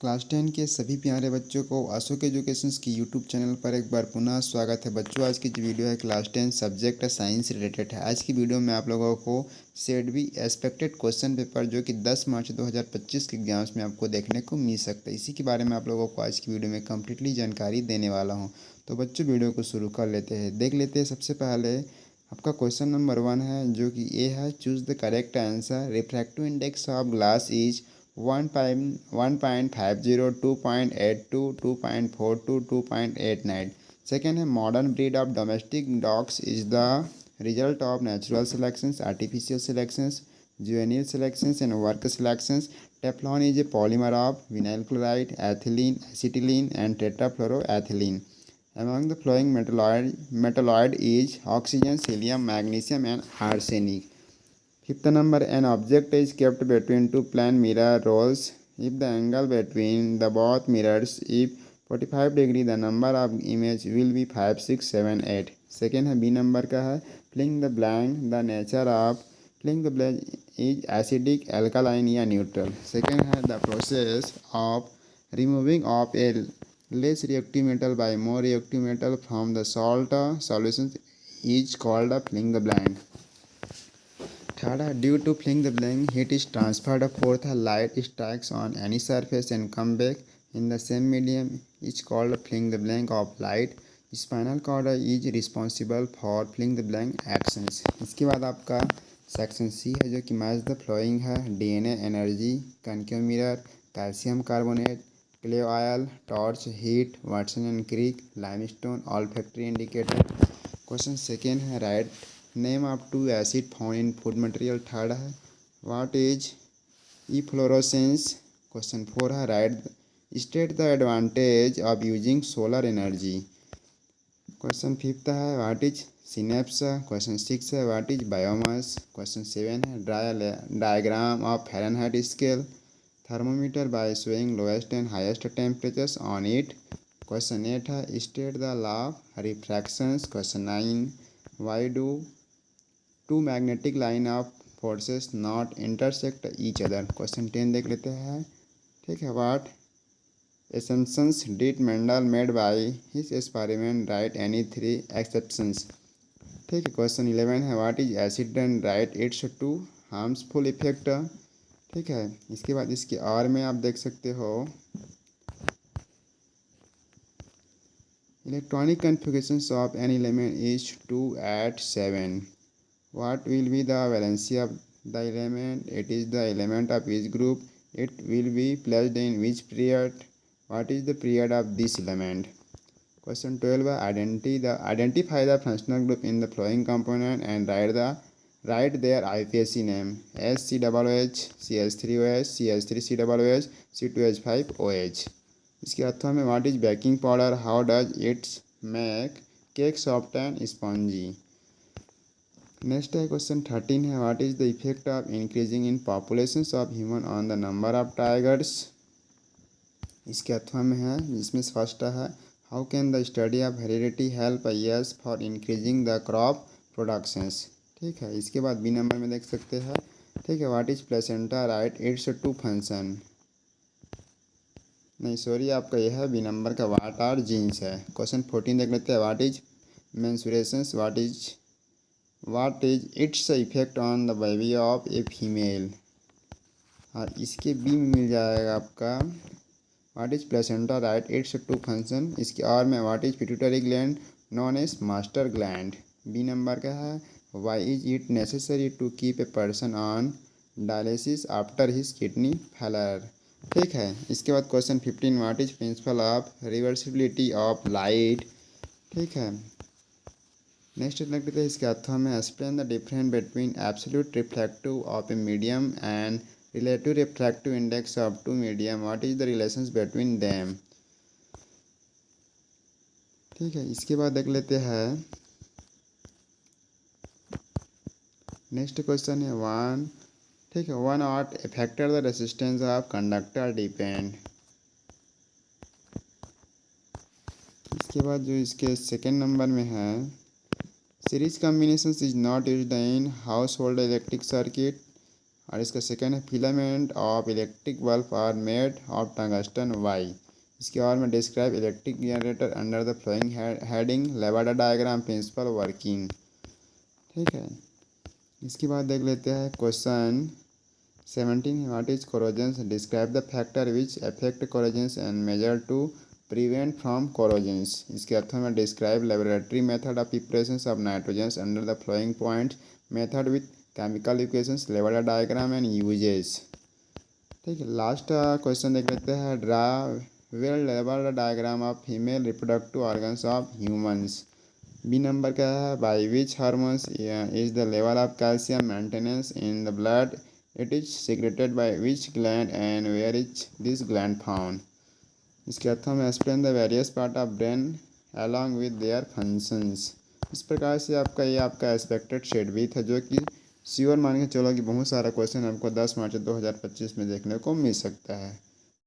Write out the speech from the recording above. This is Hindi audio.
क्लास 10 के सभी प्यारे बच्चों को अशोक एजुकेशंस की यूट्यूब चैनल पर एक बार पुनः स्वागत है। बच्चों, आज की जो वीडियो है क्लास 10 सब्जेक्ट साइंस रिलेटेड है। आज की वीडियो में आप लोगों को set be expected question paper जो कि 10 मार्च 2025 के एग्जाम्स में आपको देखने को मिल सकता है, इसी के बारे में आप लोगों को आज की वीडियो में कम्प्लीटली जानकारी देने वाला हूँ। तो बच्चों, वीडियो को शुरू कर लेते हैं। देख लेते हैं। सबसे पहले आपका क्वेश्चन नंबर 1 है जो कि ए है। Choose the correct answer. Refractive index of glass is 1.50, 2.82, 2.42, 2.89। Second है modern breed of domestic dogs is the result of natural selections, artificial selections, juvenile selections and work selections. Teflon is a polymer of vinyl chloride, ethylene, acetylene and tetrafluoroethylene. Among the following metalloid is oxygen, helium, magnesium and arsenic. Fifth number, an object is kept between two plane mirror rolls. If the angle between the both mirrors is 45 degree, the number of image will be 5, 6, 7, 8. Second है B number का है filling the blank. The nature of filling the blank is acidic, alkaline या neutral. Second है the process of removing of a less reactive metal by more reactive metal from the salt solution is called filling the blank. Third, due to filling the blank, heat is transferred. Fourth, light strikes on any surface and come back in the same medium is called filling the blank of light. Spinal cord is responsible for filling the blank actions. इसके बाद आपका सेक्शन सी है जो कि मैच द फ्लोइंग है। DNA, energy, concave mirror, calcium carbonate, clay oil, torch, heat, Watson and Crick, limestone, olfactory indicator. Question second है write name of two acid found in food material. Third है what is efflorescence. Question four है write state the advantage of using solar energy. Question fifth है what is synapse. Question six है what is biomass. Question seven है diagram of Fahrenheit scale. Thermometer by showing lowest and highest temperatures on it. Question 8 है state the law of refractions. Question 9 why do two magnetic line of forces not intersect each other. Question 10 देख लेते हैं। ठीक है, what assumptions did Mendel made by his experiment? Write any three exceptions. ठीक है, क्वेश्चन 11 है what is acid and write its two harmful effect. ठीक है, इसके बाद इसके आर में आप देख सकते हो electronic configurations of an element is 2 at 7. What will be the valency of the element? It is the element of which group? It will be placed in which period? What is the period of this element? Question 12 identify the functional group in the following component and write their IPSC name. SCOOH, CH3OH, CH3COOH, C2H5OH. इसके अर्थों में what is baking powder? How does it's make cake soft and spongy? Next है क्वेश्चन 13 है what is the effect of increasing in populations of human on the number of tigers? इसके अर्थों में है जिसमें फर्स्ट है how can the study of heredity help yes for increasing the crop productions. ठीक है, इसके बाद बी नंबर में देख सकते हैं। ठीक है, what is placenta? Write its two function. नहीं सॉरी, आपका यह है बी नंबर का व्हाट आर जीन्स है। क्वेश्चन 14 देख लेते हैं what is menstruations. What is its effect on the baby of a female. और इसके बी में मिल जाएगा आपका what is placenta? Write its two function. इसके आर में what is pituitary gland known as master gland. B number का है why is it necessary to keep a person on dialysis after his kidney failure? ठीक है, इसके बाद question 15 what is principle of reversibility of light. ठीक है, नेक्स्ट देख लेते हैं इसके अर्थों में explain the difference between absolute refractive of a medium and relative refractive index of two medium. What is the relations between them? ठीक है, इसके बाद देख लेते हैं नेक्स्ट क्वेश्चन है वन। ठीक है, one what affected the resistance of conductor depend. इसके बाद जो इसके सेकेंड नंबर में है series combination is not used in हाउस होल्ड इलेक्ट्रिक सर्किट। और इसका सेकेंड है filament of electric bulb are made of tungsten why. इसके बाद में describe electric generator under the following heading labelled diagram principle working. ठीक है, इसके बाद देख लेते हैं question 17। What is corrosions, describe the factor which affect corrosions and measure to prevent from corrosions. इसके अर्थों में describe laboratory method of preparation of nitrogens under the following point method with chemical equations लेवल डायग्राम एंड यूजेस। ठीक है, लास्ट क्वेश्चन देख लेते हैं ड्रा वेल लेवल diagram of female reproductive organs of humans. B number का है by which hormones is the level of calcium maintenance in the blood, it is secreted by which gland and where is this gland found. इसके अर्थों में explain the various part of brain along with their functions. इस प्रकार से आपका ये आपका एक्सपेक्टेड शेड भी था, जो कि श्योर मान के चलो कि बहुत सारा क्वेश्चन आपको 10 मार्च 2025 में देखने को मिल सकता है।